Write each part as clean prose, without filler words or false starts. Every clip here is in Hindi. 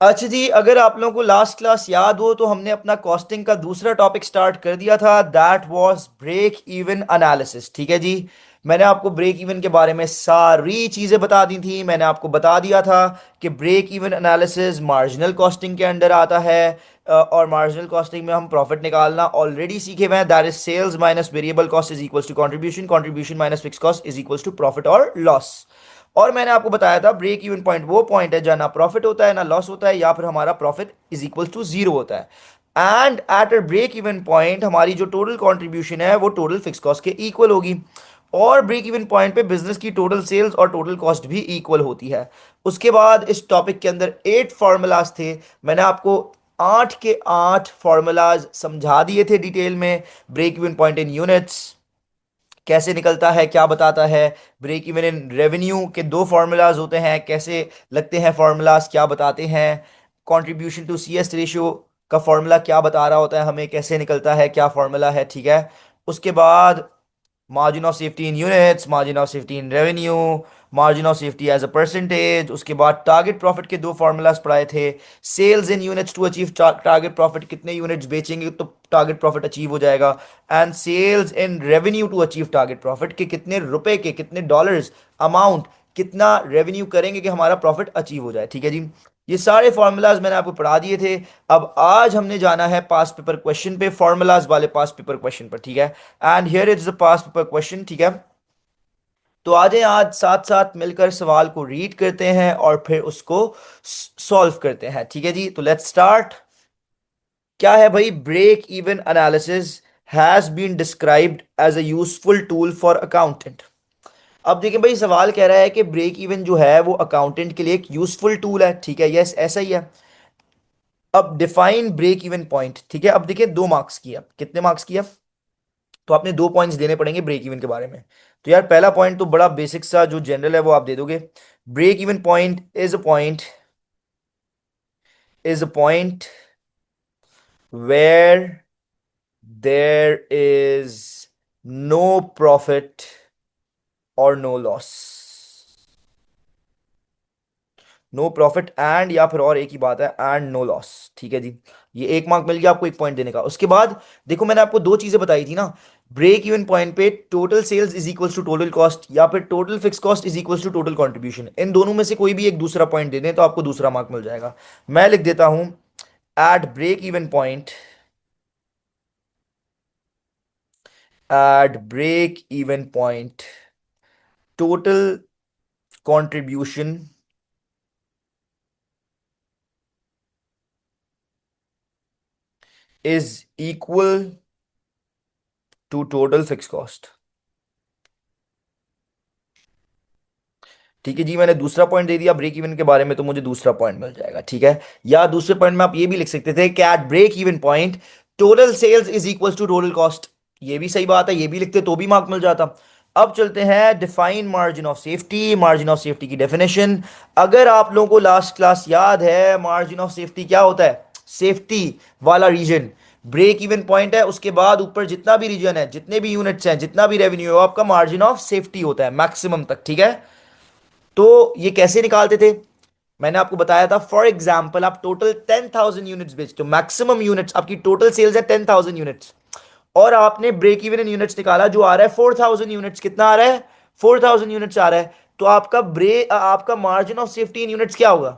अच्छा जी, अगर आप लोगों को लास्ट क्लास याद हो तो हमने अपना कॉस्टिंग का दूसरा टॉपिक स्टार्ट कर दिया था। That was break even analysis. ठीक है जी। मैंने आपको ब्रेक इवन के बारे में सारी चीज़ें बता दी थी। मैंने आपको बता दिया था कि break even analysis marginal costing के अंडर आता है। और मार्जिनल कॉस्टिंग में हम प्रॉफिट निकालना ऑलरेडी सीखे हुए हैं। That is sales minus variable cost is equals to contribution, contribution minus fix cost is equals to profit और लॉस। और मैंने आपको बताया था ब्रेक इवन पॉइंट वो पॉइंट है जहां ना प्रॉफिट होता है ना लॉस होता है, या फिर हमारा profit is equal to zero होता है। And at a break even point हमारी जो टोटल कंट्रीब्यूशन है वो टोटल फिक्स कॉस्ट के इक्वल होगी। और ब्रेक इवन पॉइंट पे बिजनेस की टोटल सेल्स और टोटल कॉस्ट भी इक्वल होती है। उसके बाद इस टॉपिक के अंदर 8 फार्मूलाज थे। मैंने आपको 8 के 8 फार्मूलाज समझा दिए थे डिटेल में। Break even point in units कैसे निकलता है, क्या बताता है। ब्रेक इवन इन रेवेन्यू के 2 फार्मूलाज होते हैं, कैसे लगते हैं फार्मूलाज, क्या बताते हैं। Contribution to C S ratio का फॉर्मूला क्या बता रहा होता है हमें, कैसे निकलता है, क्या फॉर्मूला है। ठीक है। उसके बाद margin of safety in units, margin of safety in revenue, margin of safety as a percentage. उसके बाद टारगेट प्रॉफिट के 2 फार्मूलाज पढ़ाए थे। Sales in units to achieve target profit, कितने यूनिट्स बेचेंगे तो टारगेट प्रॉफिट अचीव हो जाएगा। And sales in revenue to achieve target profit, के कितने रुपए के कितने डॉलर्स अमाउंट, कितना रेवेन्यू करेंगे कि हमारा प्रॉफिट अचीव हो जाए। ठीक है जी। ये सारे फॉर्मूलाज मैंने आपको पढ़ा दिए थे। अब आज हमने जाना है पास्ट पेपर क्वेश्चन पे, फॉर्मूलाज वाले पास्ट पेपर क्वेश्चन पर। ठीक है। And here is the past paper question. ठीक है। तो आ जाए, आज साथ साथ मिलकर सवाल को रीड करते हैं और फिर उसको सॉल्व करते हैं। ठीक है जी। तो लेट्स स्टार्ट। क्या है भाई, break even analysis has been described as a useful tool for accountant. अब देखिए भाई, सवाल कह रहा है कि ब्रेक इवन जो है वो अकाउंटेंट के लिए एक यूजफुल टूल है। ठीक है, यस ऐसा ही है। अब डिफाइन ब्रेक इवन पॉइंट। ठीक है, अब देखिए 2 मार्क्स किया, कितने मार्क्स किया, तो आपने 2 पॉइंट्स देने पड़ेंगे ब्रेक इवन के बारे में। तो यार पहला पॉइंट तो बड़ा बेसिक सा जो जनरल है वो आप दे दोगे। Break even point is a point where there is no profit और no loss. No profit and, या फिर और एक ही बात है, एंड नो लॉस। ठीक है जी। ये 1 मार्क मिल गया आपको 1 पॉइंट देने का। उसके बाद देखो, मैंने आपको 2 चीजें बताई थी ना। ब्रेक इवन पॉइंट पे total sales is equals to total cost, या फिर total fix cost is equals to total contribution. इन दोनों में से कोई भी एक दूसरा पॉइंट दे दें तो आपको दूसरा मार्क मिल जाएगा। मैं लिख देता हूं, at break even point, at break even point total contribution is equal to total fix cost. ठीक है जी, मैंने दूसरा पॉइंट दे दिया ब्रेक इवन के बारे में, तो मुझे दूसरा पॉइंट मिल जाएगा। ठीक है। या दूसरे पॉइंट में आप ये भी लिख सकते थे कि at break even point total sales is equal to total cost. ये भी सही बात है, ये भी लिखते तो भी मार्क मिल जाता। अब चलते हैं define margin of safety. Margin of safety की डेफिनेशन, अगर आप लोगों को लास्ट क्लास याद है, मार्जिन ऑफ सेफ्टी क्या होता है, सेफ्टी वाला रीजन ब्रेक इवन पॉइंट है, उसके बाद ऊपर जितना भी रीजन है, जितने भी यूनिट्स हैं, जितना भी रेवेन्यू है, वो आपका मार्जिन ऑफ सेफ्टी होता है मैक्सिमम तक। ठीक है। तो ये कैसे निकालते थे, मैंने आपको बताया था। फॉर एग्जाम्पल, आप टोटल 10,000 यूनिट्स बेचते हो, मैक्सिमम यूनिट्स आपकी टोटल सेल्स है 10,000 यूनिट्स, और आपने ब्रेक इवन इन यूनिट्स निकाला जो आ रहा है 4,000 यूनिट्स। कितना आ रहा है, 4,000 यूनिट्स आ रहा है। तो आपका margin of safety in units क्या होगा।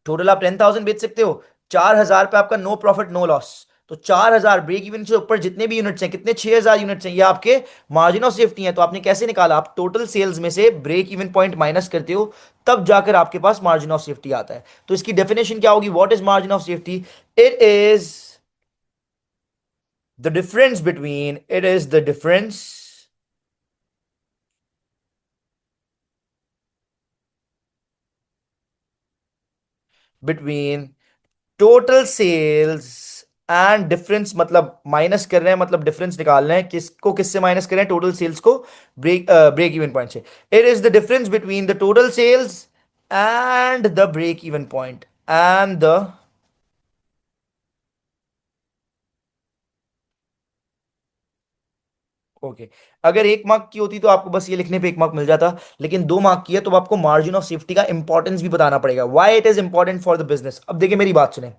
टोटल आप 10,000 बेच सकते हो, 4,000 पे आपका नो प्रॉफिट नो लॉस। तो 4,000 ब्रेक इवन से ऊपर जितने भी यूनिट्स हैं, कितने 6,000 यूनिट्स हैं, ये आपके मार्जिन ऑफ सेफ्टी है। तो आपने कैसे निकाला, आप टोटल सेल्स में से ब्रेक इवन पॉइंट माइनस करते हो, तब जाकर आपके पास मार्जिन ऑफ सेफ्टी आता है। तो इसकी डेफिनेशन क्या होगी, what is margin of safety, it is it is the difference between total sales and difference, मतलब माइनस कर रहे हैं, मतलब डिफरेंस निकाल रहे हैं, किसको किससे माइनस कर रहे हैं, टोटल सेल्स को ब्रेक इवन पॉइंट से। It is the difference between the total sales and the break even point, and the okay. अगर 1 मार्क की होती तो आपको बस ये लिखने पे 1 मार्क मिल जाता, लेकिन 2 मार्क की है तो आपको मार्जिन ऑफ सेफ्टी का इंपॉर्टेंस भी बताना पड़ेगा, why it is important for the business. अब देखिए मेरी बात सुने,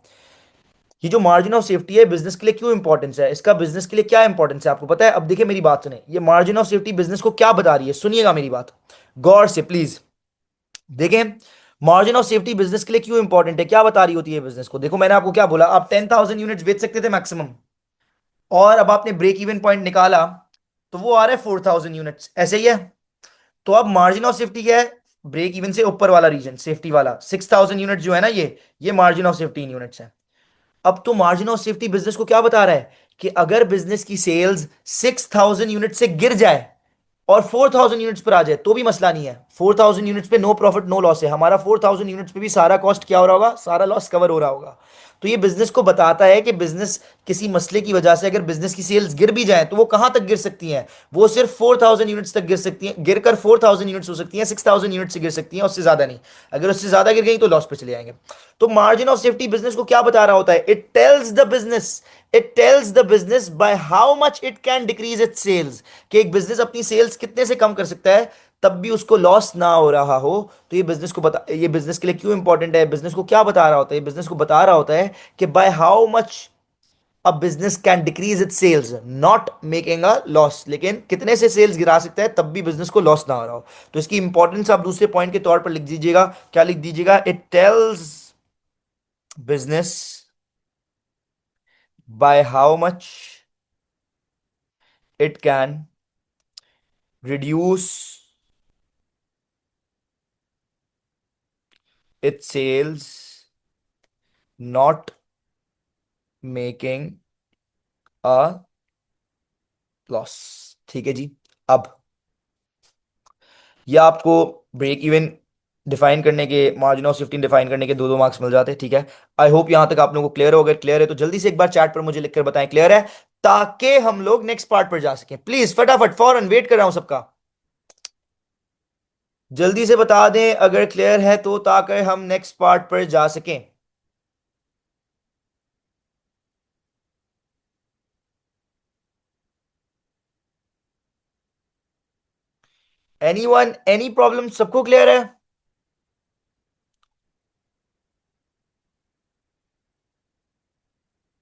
ये जो मार्जिन ऑफ सेफ्टी है बिजनेस के लिए क्यों इंपॉर्टेंस है, इसका बिजनेस के लिए क्या इंपॉर्टेंस है आपको पता है। अब देखिए मेरी बात सुने, ये मार्जिन ऑफ सेफ्टी बिजनेस को क्या बता रही है, सुनिएगा मेरी बात गौर से प्लीज। देखें, मार्जिन ऑफ सेफ्टी बिजनेस के लिए क्यों इंपॉर्टेंट है, क्या बता रही होती है बिजनेस को। देखो मैंने आपको क्या बोला, आप 10,000 यूनिट्स बेच सकते थे मैक्सिमम, और अब आपने ब्रेक इवन पॉइंट निकाला तो वो आ रहा है 4,000 यूनिट्स, ऐसे ही है। तो अब मार्जिन ऑफ सेफ्टी क्या है, ब्रेक इवन से ऊपर वाला रीजन सेफ्टी वाला 6,000 यूनिट जो है ना, ये margin of safety in units है। अब तो मार्जिन ऑफ सेफ्टी बिजनेस को क्या बता रहा है कि अगर बिजनेस की सेल्स 6,000 यूनिट से गिर जाए और 4,000 यूनिट्स पर आ जाए तो भी मसला नहीं है, 4,000 यूनिट्स पे नो प्रॉफिट नो लॉस है हमारा, 4,000 यूनिट्स पे भी सारा कॉस्ट क्या हो रहा होगा, सारा लॉस कवर हो रहा होगा। तो ये बिजनेस को बताता है कि बिजनेस किसी मसले की वजह से अगर बिजनेस की सेल्स गिर भी जाए तो वो कहां तक गिर सकती हैं, वो सिर्फ 4,000 यूनिट्स तक गिर सकती हैं, गिरकर 4,000 यूनिट्स हो सकती हैं, 6,000 यूनिट से गिर सकती हैं, उससे ज्यादा नहीं। अगर उससे ज्यादा गिर गई तो लॉस पे चले जाएंगे। तो मार्जिन ऑफ सेफ्टी बिजनेस को क्या बता रहा होता है, it tells the business by how much it can decrease its sales, कि एक बिजनेस अपनी सेल्स कितने से कम कर सकता है तब भी उसको लॉस ना हो रहा हो। तो ये बिजनेस के लिए क्यों इंपॉर्टेंट है, बिजनेस को क्या बता रहा होता है, बिजनेस को बता रहा होता है कि by how much a business can decrease its sales not making a loss, लेकिन कितने से सेल्स गिरा सकता है तब भी बिजनेस को लॉस ना हो रहा हो। तो इसकी इंपॉर्टेंस आप दूसरे पॉइंट के तौर पर लिख दीजिएगा, क्या लिख दीजिएगा, it tells business by how much it can reduce its sales, not making a loss। ठीक है जी। अब ये आपको ब्रेक इवन डिफाइन करने के, मार्जिन ऑफ सेफ्टी डिफाइन करने के 2-2 मार्क्स मिल जाते हैं, ठीक है। आई होप यहां तक आप लोगों को क्लियर हो गया, क्लियर है तो जल्दी से एक बार चैट पर मुझे लिखकर बताएं क्लियर है, ताकि हम लोग नेक्स्ट पार्ट पर जा सकें। प्लीज फटाफट, फौरन वेट कर रहा हूं सबका, जल्दी से बता दें अगर क्लियर है तो, ताकि हम नेक्स्ट पार्ट पर जा सकें। एनीवन, एनी प्रॉब्लम, सबको क्लियर है।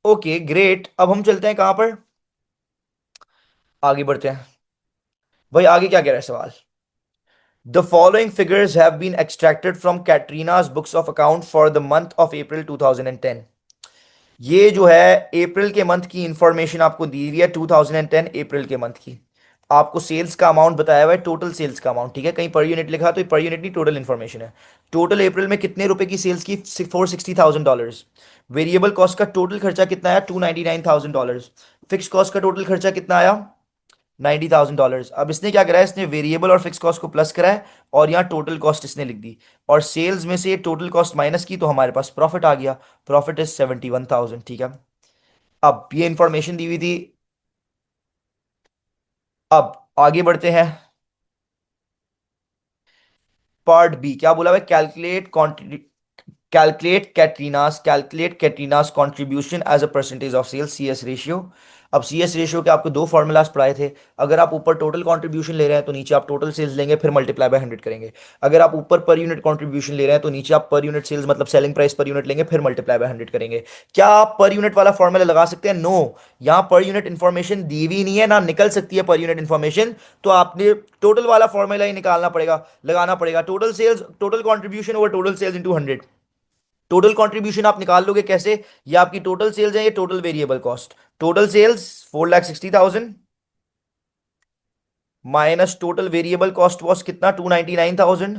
ओके ग्रेट, अब हम चलते हैं कहां पर, आगे बढ़ते हैं। भाई आगे क्या कह रहा है सवाल, the following figures have been extracted from Katrina's books of account for the month of April 2010। ये जो है अप्रैल के मंथ की इंफॉर्मेशन आपको दी हुई है, 2010 अप्रैल के मंथ की। आपको सेल्स का अमाउंट बताया हुआ है, टोटल सेल्स का अमाउंट, ठीक है, कहीं पर यूनिट लिखा तो पर यूनिट नहीं, टोटल इंफॉर्मेशन है। टोटल अप्रैल में कितने रुपए की सेल्स की, $460,000। वेरिएबल कॉस्ट का टोटल खर्चा कितना आया, $299,000। फिक्स कॉस्ट का टोटल खर्चा कितना आया, $90,000। अब इसने क्या करा है, इसने वेरिएबल और फिक्स कॉस्ट को प्लस करा है और यहाँ टोटल कॉस्ट इसने लिख दी, और सेल्स में से टोटल कॉस्ट माइनस की तो हमारे पास प्रॉफिट आ गया, प्रॉफिट इज 71,000, ठीक है। अब ये इंफॉर्मेशन दी हुई थी। अब आगे बढ़ते हैं, पार्ट बी क्या बोला हुआ है, calculate Katrina's contribution as a percentage of sales, CS ratio. अब सीएस रेशियो के आपको दो फॉर्मूलाज पढ़ाए थे। अगर आप ऊपर टोटल कंट्रीब्यूशन ले रहे हैं तो नीचे आप टोटल सेल्स लेंगे, फिर मल्टीप्लाई बाय 100 करेंगे। अगर आप ऊपर पर यूनिट कंट्रीब्यूशन ले रहे हैं तो नीचे आप पर यूनिट सेल्स मतलब सेलिंग प्राइस पर यूनिट लेंगे, फिर मल्टीप्लाई बाय 100 करेंगे। क्या आप पर यूनिट वाला फॉर्मूला लगा सकते हैं, नो। यहाँ पर यूनिट इंफॉर्मेशन दी हुई नहीं है, ना निकल सकती है पर यूनिट इंफॉर्मेशन, तो आपने टोटल वाला फॉर्मूला ही निकालना पड़ेगा, लगाना पड़ेगा, total sales, total contribution over total sales into 100। Total contribution आप निकाल लोगे कैसे, ये आपकी टोटल सेल्स है, ये total variable cost, total sales 4,60,000 minus total variable cost was कितना, 299,000।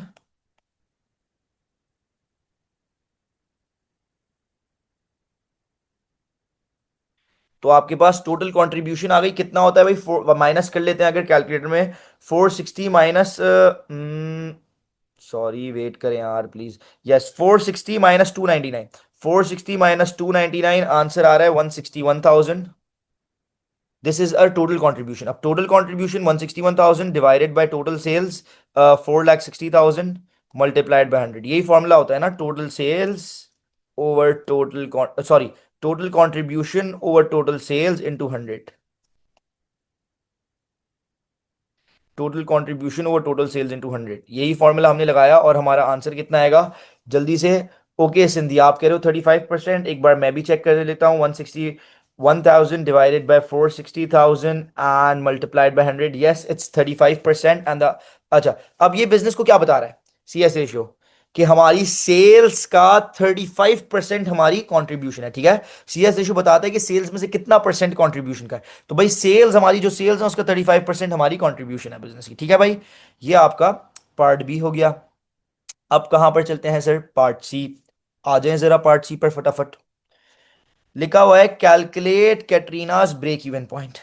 तो आपके पास टोटल कंट्रीब्यूशन आ गई, कितना होता है भाई, माइनस कर लेते हैं अगर कैलकुलेटर में, 460 माइनस, सॉरी वेट करें यार please, yes 460 minus 299, 460 minus 299 answer आ रहा है 161,000। This is a total contribution. अब total contribution 161,000 divided by total sales 4,60,000 multiplied by 100, यही फॉर्मूला होता है ना, total sales over total, sorry, total contribution over total sales into 100। Total contribution over total sales into 100, यही फॉर्मूला हमने लगाया और हमारा आंसर कितना आएगा जल्दी से। ओके सिंधी, आप कह रहे हो 35%, एक बार मैं भी चेक कर लेता हूँ। 160 1000 divided by 460,000 and multiplied by 100, yes it's 35% and the, अच्छा अब ये बिजनेस को क्या बता रहा है CS रेशियो, कि हमारी सेल्स का 35% हमारी कंट्रीब्यूशन है, ठीक है। CS रेशियो बताता है कि सेल्स में से कितना परसेंट कंट्रीब्यूशन का है, तो भाई सेल्स, हमारी जो सेल्स है उसका 35% हमारी कंट्रीब्यूशन है बिजनेस की, ठीक है भाई। ये आपका पार्ट बी हो गया। अब कहां पर चलते हैं सर, पार्ट सी। आ जाएं जरा पार्ट सी पर फटाफट। लिखा हुआ है कैलकुलेट कैटरीनाज ब्रेक इवन पॉइंट।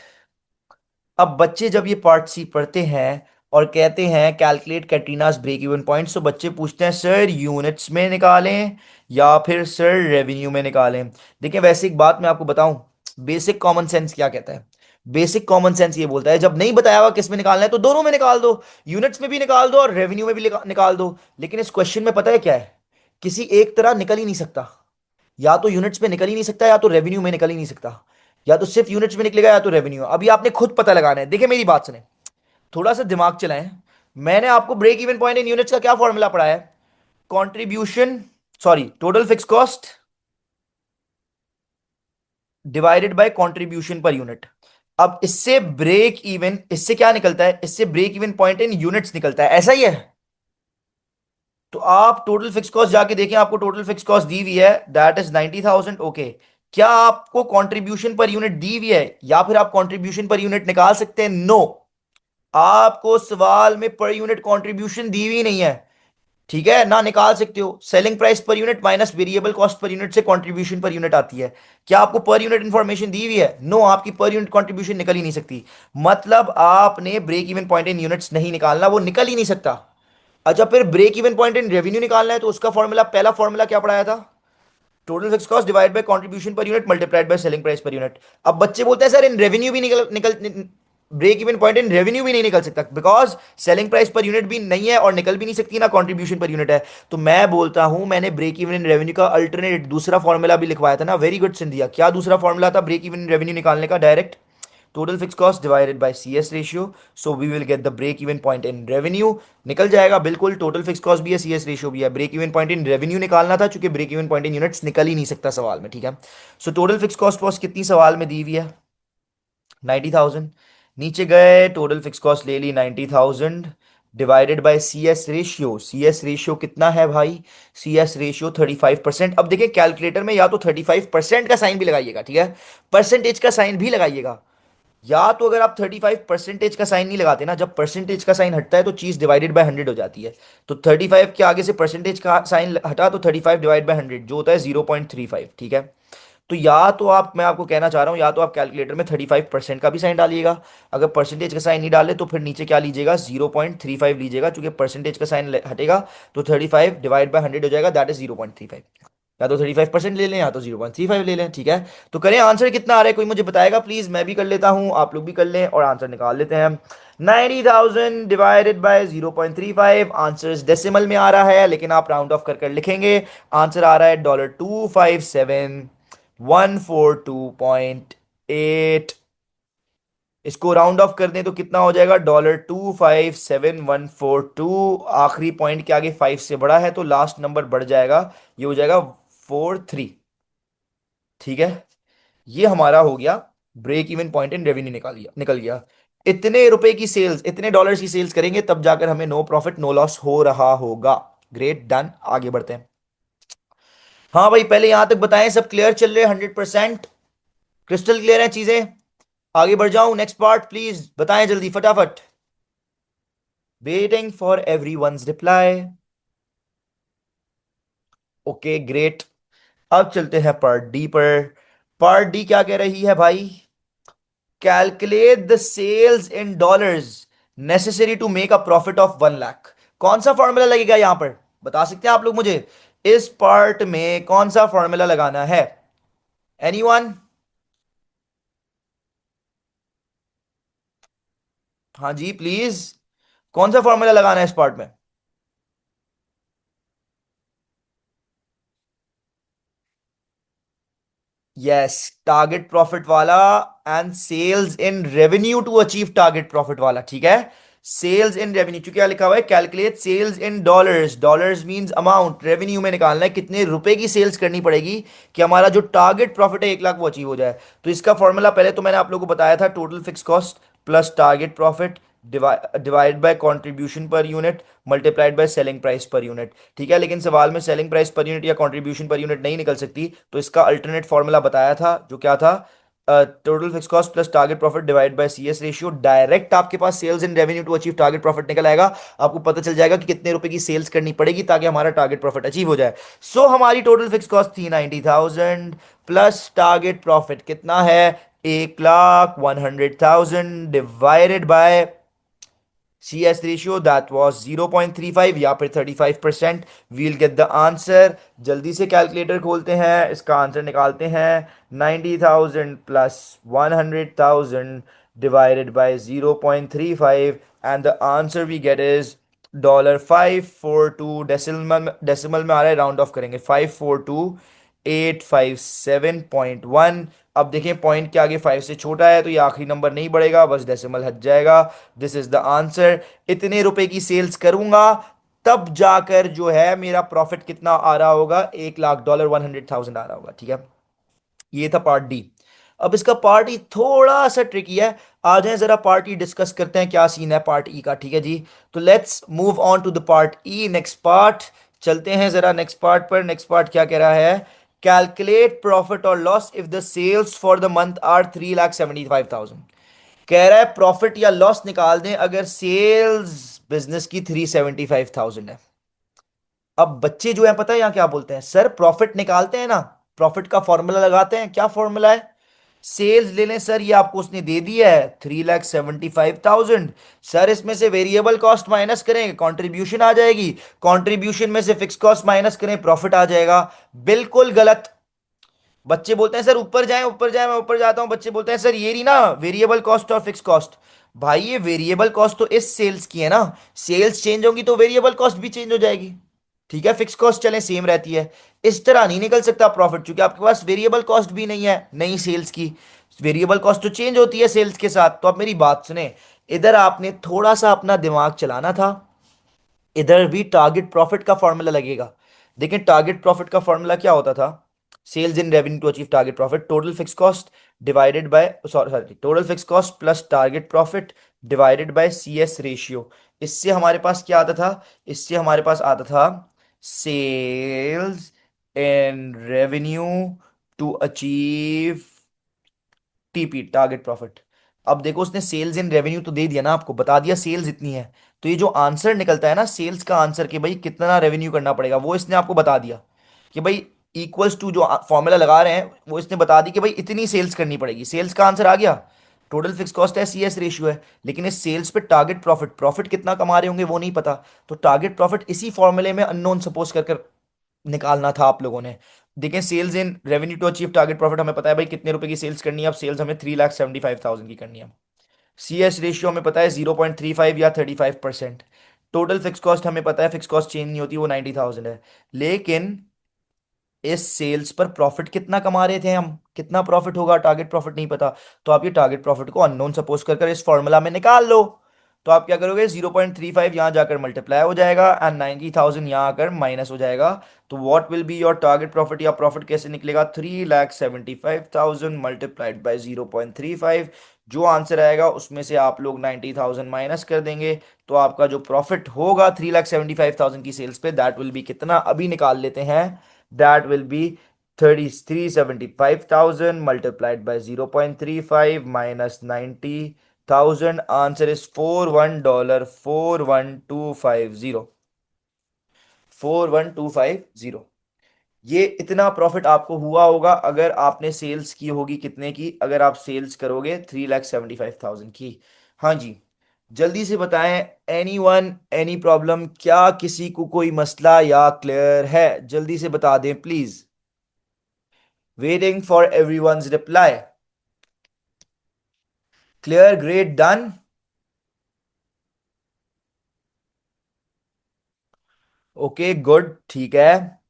अब बच्चे जब ये पार्ट सी पढ़ते हैं और कहते हैं कैलकुलेट कैटरीनाज ब्रेक इवन पॉइंट, तो बच्चे पूछते हैं सर यूनिट्स में निकालें या फिर सर रेवेन्यू में निकालें। देखिए वैसे एक बात मैं आपको बताऊं, बेसिक कॉमन सेंस क्या कहता है, बेसिक कॉमन सेंस ये बोलता है जब नहीं बताया हुआ किस में निकालना है तो दोनों में निकाल दो, यूनिट्स में भी निकाल दो और रेवेन्यू में भी निकाल दो। लेकिन इस क्वेश्चन में पता है क्या है, किसी एक तरह निकल ही नहीं सकता, या तो यूनिट्स में निकल ही नहीं सकता या तो रेवेन्यू में निकल ही नहीं सकता, या तो सिर्फ यूनिट्स में निकलेगा या तो रेवेन्यू। अभी आपने खुद पता लगाना है, देखिए मेरी बात सुने, थोड़ा सा दिमाग चलाएं। मैंने आपको break even point in units का क्या फॉर्मूला पढ़ाया है, contribution, sorry total fix cost divided by contribution per unit. अब इससे ब्रेक इवन, इससे क्या निकलता है, इससे break even point in units निकलता है, ऐसा ही है। तो आप टोटल फिक्स कॉस्ट जाके देखें, आपको टोटल फिक्स कॉस्ट दी हुई है दैट इज 90,000, ओके। क्या आपको कंट्रीब्यूशन पर यूनिट दी हुई है या फिर आप कंट्रीब्यूशन पर यूनिट निकाल सकते हैं, नो। आपको सवाल में पर यूनिट कंट्रीब्यूशन दी हुई नहीं है, ठीक है ना, निकाल सकते हो। Selling price per unit minus variable cost per unit से कंट्रीब्यूशन पर यूनिट आती है। क्या आपको पर यूनिट इंफॉर्मेशन दी हुई है, नो, आपकी पर यूनिट कंट्रीब्यूशन निकल ही नहीं सकती। मतलब आपने break even point in units नहीं निकालना, वो निकल ही नहीं सकता। अच्छा फिर break even point in revenue निकालना है तो उसका फॉर्मूला, पहला फॉर्मूला क्या पढ़ाया था, total fix cost divide by contribution per unit multiplied by selling price per unit. अब बच्चे बोलते हैं सर इन रेवेन्यू भी निकल निकल break even point in revenue भी नहीं निकल सकता because selling price per unit भी नहीं है और निकल भी नहीं सकती ना कंट्रीब्यूशन पर यूनिट है। तो मैं बोलता हूं मैंने ब्रेक इवन इन रेवेन्यू का अल्टरनेट दूसरा फॉर्मूला भी लिखवाया था ना, वेरी गुड सिंधिया, क्या दूसरा फॉर्मूला था ब्रेक इवन इन रेवेन्यू निकालने का, direct total fix cost divided by CS ratio, so we will get the break even point in revenue. निकल जाएगा बिल्कुल, टोटल फिक्स कॉस्ट भी है CS रेशियो भी है, break even point in revenue निकालना था चूंकि break even point in units निकल ही नहीं सकता सवाल में, ठीक है। सो टोटल फिक्स कॉस्ट कितनी सवाल में दी हुई है, 90,000। नीचे गए टोटल फिक्स कॉस्ट ले ली 90,000 divided by CS ratio, CS ratio कितना है भाई, CS रेशियो 35%। अब देखिए कैलकुलेटर में या तो 35% का साइन भी लगाइएगा, ठीक है, परसेंटेज का साइन भी लगाइएगा। या तो अगर आप 35% का साइन नहीं लगाते ना, जब परसेंटेज का साइन हटता है तो चीज डिवाइडेड बाय 100 हो जाती है। तो 35 के आगे से परसेंटेज का साइन हटा तो 35 डिवाइड बाय 100 जो होता है 0.35, ठीक है। तो या तो आप, मैं आपको कहना चाह रहा हूं, या तो आप कैलकुलेटर में 35% का भी साइन डालिएगा, अगर परसेंटेज का साइन नहीं डाले तो फिर नीचे क्या लीजिएगा, 0.35 लीजिएगा, चूंकि परसेंटेज का साइन हटेगा तो 35 डिवाइड बाय 100 हो जाएगा, दैट इज 0.35। या तो 35% ले लें या तो 0.35 ले लें, ठीक है। तो करें, आंसर कितना आ रहा है कोई मुझे बताएगा प्लीज, मैं भी कर लेता हूं, आप लोग भी कर लें और आंसर निकाल लेते हैं। 90,000 डिवाइडेड बाय 0.35, आंसर डेसिमल में आ रहा है लेकिन आप राउंड ऑफ कर कर लिखेंगे। आंसर आ रहा है $257,142.8। इसको राउंड ऑफ कर दें तो कितना हो जाएगा, $257,142। आखिरी पॉइंट के आगे 5 से बड़ा है तो लास्ट नंबर बढ़ जाएगा, ये हो जाएगा 43, ठीक है। ये हमारा हो गया break even point in revenue, निकल गया। इतने रुपए की सेल्स, इतने डॉलर्स की सेल्स करेंगे तब जाकर हमें नो प्रॉफिट नो लॉस हो रहा होगा। ग्रेट, डन, आगे बढ़ते हैं। हाँ भाई पहले यहां तक बताएं, सब क्लियर चल रहे हैं, 100% क्रिस्टल क्लियर है चीजें। आगे बढ़ जाऊं, नेक्स्ट पार्ट प्लीज बताएं जल्दी फटाफट। Waiting for everyone's reply. Okay great. अब चलते हैं पार्ट डी पर। पार्ट डी क्या कह रही है भाई, calculate the sales in dollars necessary to make a profit of 1 lakh. कौन सा फॉर्मूला लगेगा यहां पर, बता सकते हैं आप लोग मुझे, इस पार्ट में कौन सा फॉर्मूला लगाना है, एनीवन। हाँ जी प्लीज, कौन सा फॉर्मूला लगाना है इस पार्ट में। यस, टारगेट प्रॉफिट वाला and sales in revenue to achieve target profit वाला, ठीक है। सेल्स इन रेवेन्यू, क्योंकि क्या लिखा हुआ है, calculate sales in dollars, dollars means amount, revenue में निकालना है कितने रुपए की सेल्स करनी पड़ेगी कि हमारा जो टारगेट प्रॉफिट है 1 लाख वो अचीव हो जाए। तो इसका फॉर्मूला पहले तो मैंने आप लोगों को बताया था, total fix cost plus target profit divide bye contribution per unit multiplied by selling price per unit. ठीक है, लेकिन सवाल में सेलिंग प्राइस पर यूनिट या कंट्रीब्यूशन पर यूनिट नहीं निकल सकती, तो इसका अल्टरनेट फॉर्मूला बताया था जो क्या था, total fix cost plus target profit divide by CS ratio. Direct आपके पास sales in revenue to achieve target profit निकल आएगा, आपको पता चल जाएगा कि कितने रुपए की सेल्स करनी पड़ेगी ताकि हमारा टारगेट प्रॉफिट अचीव हो जाए। सो हमारी टोटल फिक्स कॉस्ट थी 90,000 प्लस टारगेट प्रॉफिट कितना है, 1,100,000 divided by CS ratio that was 0.35 या फिर 35%। वील गेट द आंसर, जल्दी से कैलकुलेटर खोलते हैं, इसका आंसर निकालते हैं। 90,000 plus 100,000 divided by 0.35 and the answer we get is $542। Decimal में आ रहा है, राउंड ऑफ करेंगे, 542,857.1। अब देखें पॉइंट के आगे 5 से छोटा है तो ये आखिरी नंबर नहीं बढ़ेगा, बस डेसिमल हट जाएगा। This is the answer. इतने रुपए की सेल्स करूंगा तब जाकर जो है मेरा प्रॉफिट कितना आ रहा होगा, $1 लाख, 100,000 आ रहा होगा। ठीक है, ये था पार्ट डी। अब इसका पार्ट ई थोड़ा सा ट्रिकी है, आ जाए जरा पार्ट ई डिस्कस करते हैं क्या सीन है पार्ट ई का। ठीक है जी, तो let's move on to the part E, next part. चलते हैं जरा नेक्स्ट पार्ट पर। नेक्स्ट पार्ट क्या कह रहा है, कैलकुलेट प्रॉफिट और loss if the sales for the month are 3,75,000। कह रहा है प्रॉफिट या लॉस निकाल दें अगर सेल्स बिजनेस की 375,000 है। अब बच्चे जो है पता है यहां क्या बोलते हैं, सर प्रॉफिट निकालते हैं ना, प्रॉफिट का फॉर्मूला लगाते हैं, क्या फॉर्मूला है, सेल्स ले लें सर, ये आपको उसने दे दिया है 3,75,000। सर इसमें से वेरिएबल कॉस्ट माइनस करें, कंट्रीब्यूशन आ जाएगी, कंट्रीब्यूशन में से फिक्स कॉस्ट माइनस करें, प्रॉफिट आ जाएगा। बिल्कुल गलत। बच्चे बोलते हैं सर ऊपर जाएं ऊपर जाएं, मैं ऊपर जाता हूं, बच्चे बोलते हैं सर ये नहीं ना वेरिएबल कॉस्ट और फिक्स कॉस्ट। भाई ये वेरिएबल कॉस्ट तो इस सेल्स की है ना, सेल्स चेंज होंगी तो वेरिएबल कॉस्ट भी चेंज हो जाएगी। ठीक है, फिक्स कॉस्ट चले सेम रहती है। इस तरह नहीं निकल सकता प्रॉफिट, क्योंकि आपके पास वेरिएबल कॉस्ट भी नहीं है नई सेल्स की, वेरिएबल कॉस्ट तो चेंज होती है सेल्स के साथ। तो आप मेरी बात सुने, इधर आपने थोड़ा सा अपना दिमाग चलाना था, इधर भी टारगेट प्रॉफिट का फॉर्मूला लगेगा। देखिए टारगेट प्रॉफिट का फॉर्मूला क्या होता था, sales in revenue to achieve target profit, total fix cost divided by, sorry, total fix cost plus target profit divided by CS ratio. इससे हमारे पास क्या आता था, इससे हमारे पास आता था sales in revenue to achieve TP, target profit. अब देखो उसने सेल्स इन रेवेन्यू तो दे दिया ना, आपको बता दिया सेल्स इतनी है, तो ये जो आंसर निकलता है ना सेल्स का आंसर कि भाई कितना रेवेन्यू करना पड़ेगा, वो इसने आपको बता दिया कि भाई इक्वल्स टू, जो फॉर्मूला लगा रहे हैं वो इसने बता दी कि भाई इतनी सेल्स करनी पड़ेगी, सेल्स का आंसर आ गया। टोटल फिक्स कॉस्ट है, CS रेशियो है, लेकिन इस सेल्स पे टारगेट प्रॉफिट, प्रॉफिट कितना कमा रहे होंगे वो नहीं पता, तो टारगेट प्रॉफिट इसी फॉर्मूले में अननोन सपोज कर निकालना था आप लोगों ने। देखें sales in revenue to achieve target profit हमें पता है भाई कितने रुपए की सेल्स करनी है, अब सेल्स हमें 3,75,000 की करनी है। CS रेशियो हमें पता है 0.35 या 35%। टोटल फिक्स कॉस्ट हमें पता है, फिक्स कॉस्ट चेंज नहीं होती, वो 90,000 है। लेकिन इस सेल्स पर प्रॉफिट कितना कमा रहे थे हम, कितना प्रॉफिट होगा, टारगेट प्रॉफिट नहीं पता, तो आप ये टारगेट प्रॉफिट को अननोन सपोज कर इस फॉर्मूला में निकाल लो। तो आप क्या करोगे, 0.35 यहां जाकर मल्टीप्लाई हो जाएगा एंड 90,000 यहां आकर माइनस हो जाएगा। तो what will be your target profit, या प्रॉफिट कैसे निकलेगा, 3,75,000 मल्टीप्लाइड बाय 0.35। जो आंसर आएगा उसमें से आप लोग 90,000 माइनस कर देंगे, तो आपका जो प्रॉफिट होगा 3,75,000 की सेल्स पे, दैट विल बी कितना, अभी निकाल लेते हैं। that will be 33,75,000 multiplied by 0.35 minus 90,000. Answer is 41 41250, 41250। ये इतना प्रॉफिट आपको हुआ होगा अगर आपने सेल्स की होगी कितने की, अगर आप सेल्स करोगे 3,75,000 की। हाँ जी, जल्दी से बताएं, एनी वन एनी प्रॉब्लम, क्या किसी को कोई मसला या क्लियर है, जल्दी से बता दें please. Waiting for everyone's reply. Clear, great, done. Okay good, ठीक है।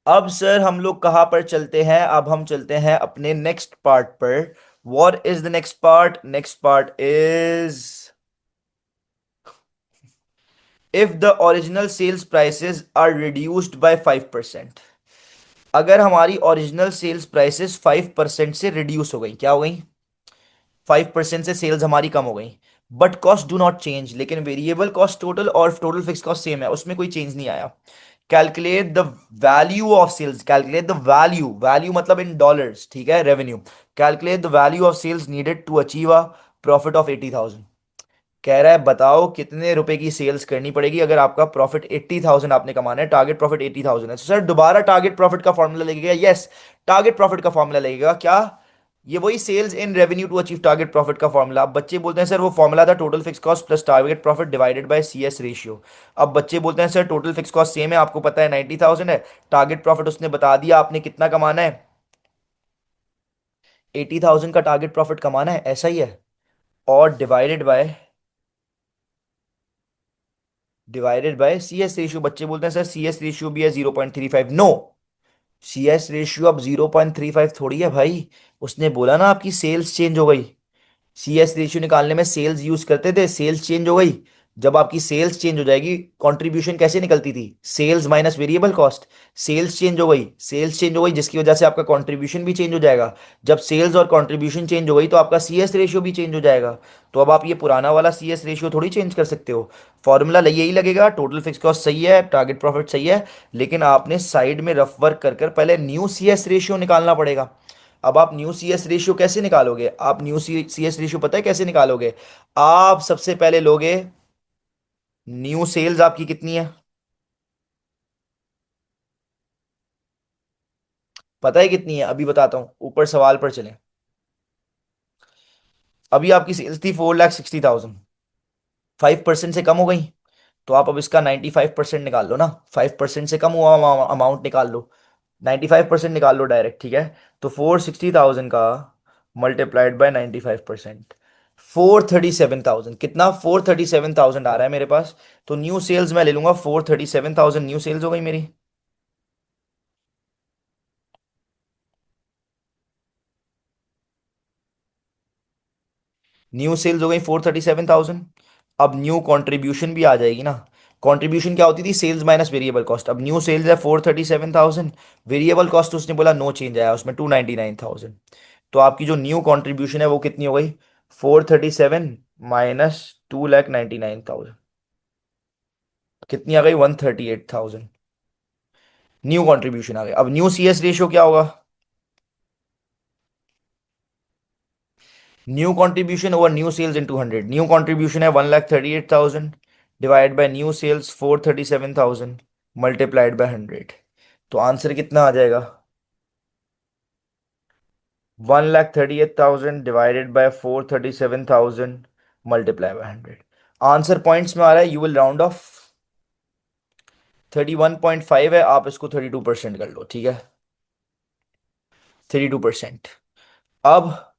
अब सर हम लोग कहां पर चलते हैं, अब हम चलते हैं अपने नेक्स्ट पार्ट पर। What is the next part, next part is if the original sales prices are reduced by 5%। अगर हमारी ओरिजिनल सेल्स प्राइसेस 5% से रिड्यूस हो गई, क्या हो गई? 5% से सेल्स हमारी कम हो गई। But cost do not change, लेकिन वेरिएबल कॉस्ट टोटल और टोटल फिक्स कॉस्ट सेम है, उसमें कोई चेंज नहीं आया। Calculate the value of sales, calculate the value, value मतलब इन डॉलर्स, ठीक है, revenue. Calculate the value of sales needed to achieve a profit of 80,000। कह रहा है बताओ कितने रुपए की सेल्स करनी पड़ेगी अगर आपका प्रॉफिट 80,000 आपने कमाना है, टारगेट प्रॉफिट 80,000 है। तो सर दोबारा टारगेट प्रॉफिट का फॉर्मूला लगेगा? यस, टारगेट प्रॉफिट का फॉर्मूला लगेगा। क्या? ये वही sales in revenue to achieve target profit का फॉर्मूला। अब बच्चे बोलते हैं सर वो फॉर्मूला था total fix cost plus target profit divided by C S ratio. अब बच्चे बोलते हैं sir total fix cost same है, आपको पता है 90,000 है, टारगेट प्रॉफिट उसने बता दिया आपने कितना कमाना है, 80,000 का टारगेट प्रॉफिट कमाना है, ऐसा ही है। और divided by C S ratio. बच्चे बोलते हैं सर सी एस रेशियो भी है 0.35। नो, सी एस रेशियो अब 0.35 थोड़ी है भाई। उसने बोला ना आपकी सेल्स चेंज हो गई। सी एस रेशियो निकालने में सेल्स यूज करते थे, सेल्स चेंज हो गई। जब आपकी सेल्स चेंज हो जाएगी, कंट्रीब्यूशन कैसे निकलती थी? Sales minus variable cost. Sales change हो गई, सेल्स चेंज हो गई, जिसकी वजह से आपका कंट्रीब्यूशन भी चेंज हो जाएगा। जब सेल्स और कंट्रीब्यूशन चेंज हो गई तो आपका सी एस रेशियो भी चेंज हो जाएगा। तो अब आप ये पुराना वाला सी एस रेशियो थोड़ी चेंज कर सकते हो। फॉर्मूला यही लगेगा, टोटल फिक्स कॉस्ट सही है, टारगेट प्रॉफिट सही है, लेकिन आपने साइड में रफ वर्क कर कर पहले न्यू सी एस रेशियो निकालना पड़ेगा। अब आप न्यू सी एस रेशियो कैसे निकालोगे? आप न्यू सी एस रेशियो पता है कैसे निकालोगे? आप सबसे पहले लोगे न्यू सेल्स आपकी कितनी है, पता है कितनी है? अभी बताता हूं, ऊपर सवाल पर चलें। अभी आपकी सेल्स थी 4,60,000, 5% से कम हो गई। तो आप अब इसका 95% निकाल लो ना, 5% से कम हुआ अमाउंट निकाल लो, 95% निकाल लो डायरेक्ट, ठीक है। तो 460,000 का मल्टीप्लाइड बाय 95%, 437,000, कितना? 437,000 आ रहा है मेरे पास। तो न्यू सेल्स मैं ले लूंगा 437,000, न्यू सेल्स हो गई मेरी। न्यू सेल्स हो गई 437,000। अब न्यू कंट्रीब्यूशन भी आ जाएगी ना। कंट्रीब्यूशन क्या होती थी? Sales minus variable cost. अब न्यू सेल्स है 437,000, वेरिएबल कॉस्ट उसने बोला नो चेंज आया उसमें 299,000। तो आपकी जो न्यू कंट्रीब्यूशन है वो कितनी हो गई? 437 माइनस 2,99,000, कितनी आ गई? 138,000 न्यू कंट्रीब्यूशन आ गई। अब न्यू सी एस रेशियो क्या होगा? New contribution over new sales into 100। New contribution है 1,38,000 divide by new sales 437,000 multiplied by 100। तो आंसर कितना आ जाएगा? 1,38,000 divided by 437,000 multiply by 100। Answer points में आ रहा है, यू विल राउंड ऑफ। 31.5 है, आप इसको 32% कर लो, ठीक है, 32%। अब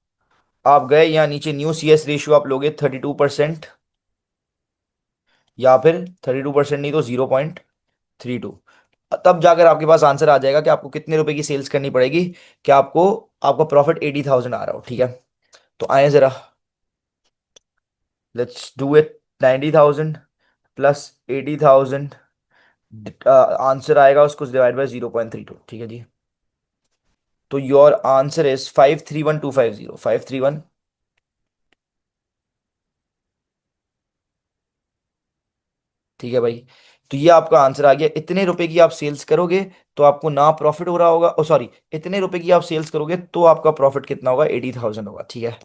आप गए यहाँ नीचे, न्यू सी एस रेशियो आप लोगे 32%, या फिर 32% नहीं तो 0.32। तब जाकर आपके पास आंसर आ जाएगा कि आपको कितने रुपए की सेल्स करनी पड़ेगी कि आपको आपका प्रॉफिट 80,000 आ रहा हो, ठीक है। तो आए जरा, let's do it. 90,000 plus 80,000, answer आएगा उसको डिवाइड बाय 0.32, ठीक है जी। तो योर आंसर इज 531,250, 531। ठीक है भाई। तो ये आपका आंसर आ गया। इतने रुपए की आप सेल्स करोगे तो आपको ना प्रॉफिट हो रहा होगा, ओ सॉरी, इतने रुपए की आप सेल्स करोगे तो आपका प्रॉफिट कितना होगा? 80,000 होगा, ठीक है।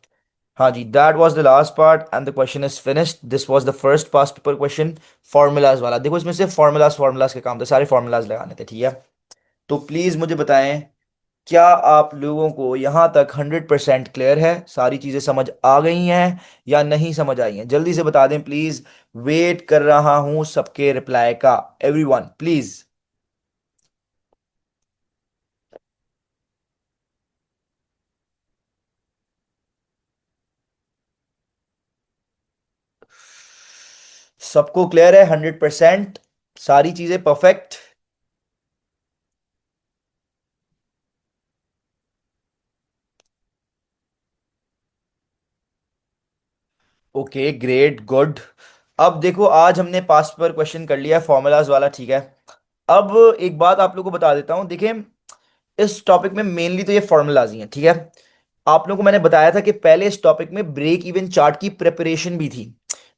हाँ जी, that was the last part and the question is finished. This was the first past paper question, formulas वाला। देखो इसमें सिर्फ फॉर्मूलाज फॉर्मूलाज के काम थे, सारे फॉर्मूलाज लगाने थे, ठीक है। तो प्लीज मुझे बताएं, क्या आप लोगों को यहां तक 100% क्लियर है? सारी चीजें समझ आ गई हैं या नहीं समझ आई हैं? जल्दी से बता दें प्लीज। वेट कर रहा हूं सबके रिप्लाई का, एवरीवन प्लीज। सबको क्लियर है 100%? सारी चीजें परफेक्ट? Okay, great, good. अब देखो, आज हमने पास्ट पर क्वेश्चन कर लिया फॉर्मूलाज वाला, ठीक है। अब एक बात आप लोगों को बता देता हूं, देखिए इस टॉपिक में मेनली तो ये फॉर्मूलाज ही हैं, ठीक है। आप लोगों को मैंने बताया था कि पहले इस टॉपिक में ब्रेक इवन चार्ट की प्रिपरेशन भी थी,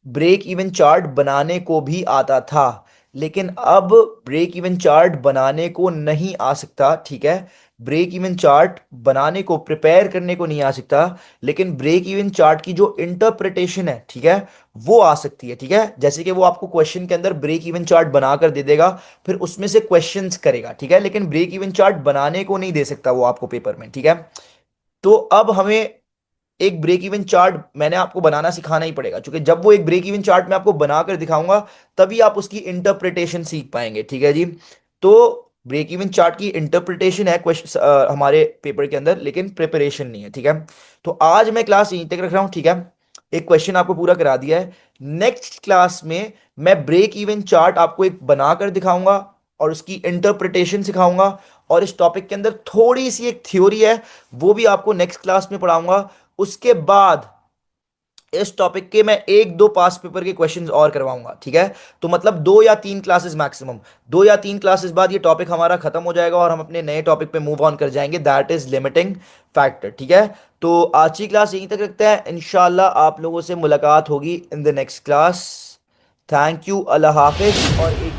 ब्रेक इवन चार्ट बनाने को भी आता था, लेकिन अब ब्रेक इवन चार्ट बनाने को नहीं आ सकता, ठीक है। ब्रेक इवन चार्ट बनाने को, प्रिपेयर करने को नहीं आ सकता, लेकिन ब्रेक इवन चार्ट की जो इंटरप्रिटेशन है, ठीक है, वो आ सकती है, ठीक है। जैसे कि वो आपको क्वेश्चन के अंदर ब्रेक इवन चार्ट बनाकर दे देगा, फिर उसमें से क्वेश्चंस करेगा, ठीक है, लेकिन ब्रेक इवन चार्ट बनाने को नहीं दे सकता वो आपको पेपर में, ठीक है। तो अब हमें एक ब्रेक इवन चार्ट मैंने आपको बनाना सिखाना ही पड़ेगा, क्योंकि जब वो एक ब्रेक इवन चार्ट मैं आपको बनाकर दिखाऊंगा, तभी आप उसकी इंटरप्रिटेशन सीख पाएंगे, ठीक है जी। तो ब्रेक इवन चार्ट की इंटरप्रिटेशन है क्वेश्चन हमारे पेपर के अंदर, लेकिन प्रिपरेशन नहीं है, ठीक है। तो आज मैं क्लास यहीं तक रख रहा हूं, ठीक है। एक क्वेश्चन आपको पूरा करा दिया है। नेक्स्ट क्लास में मैं ब्रेक इवन चार्ट आपको एक बनाकर दिखाऊंगा और उसकी इंटरप्रिटेशन सिखाऊंगा, और इस टॉपिक के अंदर थोड़ी सी एक थ्योरी है, वो भी आपको नेक्स्ट क्लास में पढ़ाऊंगा। उसके बाद इस टॉपिक के मैं एक दो पास पेपर के क्वेश्चंस और करवाऊंगा, ठीक है। तो मतलब 2 या 3 क्लासेस मैक्सिमम, 2 या 3 क्लासेस बाद ये टॉपिक हमारा खत्म हो जाएगा और हम अपने नए टॉपिक पे मूव ऑन कर जाएंगे, दैट इज लिमिटिंग फैक्टर, ठीक है। तो आज की क्लास यहीं तक रखते हैं, इंशाल्लाह आप लोगों से मुलाकात होगी in the next class. Thank you, Allah हाफिज। और एक